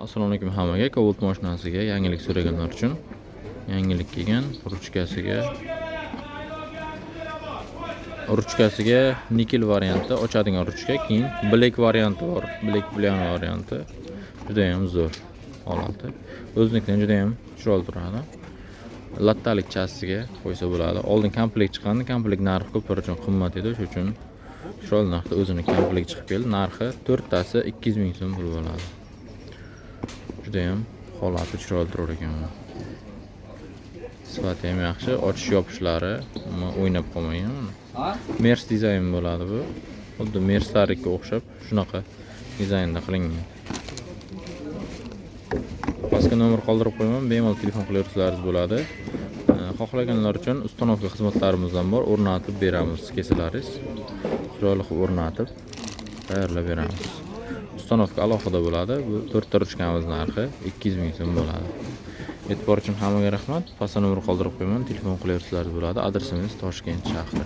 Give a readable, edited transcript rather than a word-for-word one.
Assalomu alaykum hammaga. Cobalt mashinasiga yangilik so'raganlar uchun yangilik kelgan. Ruchkasiga nikel varianti, ochadigan ruchka, keyin black varianti bor. Black bilan varianti juda ham zo'r holati. O'zinikidan juda ham chiroyli turadi. Lattalik chassiga qo'ysa bo'ladi. Oldin komplekt chiqqandi, komplekt narxi ko'plar uchun qimmat edi, shuning uchun chiroyli narxda o'zini komplekt chiqib keldi. Narxi 4 tasi 200 ming so'm bo'ladi. Juda ham holati chiroyli turar ekan. Sifati ham yaxshi, ochish yopishlari o'ynab qolmagan. Mers dizayn bo'ladi bu. Xuddi Merslarga o'xshab shunaqa dizaynda qilingan. Pastga nomer qoldirib qo'yaman, bemalol telefon qilaversangiz bo'ladi. Xohlaganlar uchun ustanovka xizmatlarimiz ham bor, o'rnatib beramiz kesalaringiz. Chiroyli qilib o'rnatib tayyorlab beramiz. Ustanovka alohida bo'ladi. Bu 4 ta ruchkamiz narxi 200 ming so'm bo'ladi. E'tibor uchun hammaga rahmat. Pastga nomer qoldirib qo'yaman, telefon qilaversangiz bo'ladi. Adresimiz Toshkent shahri.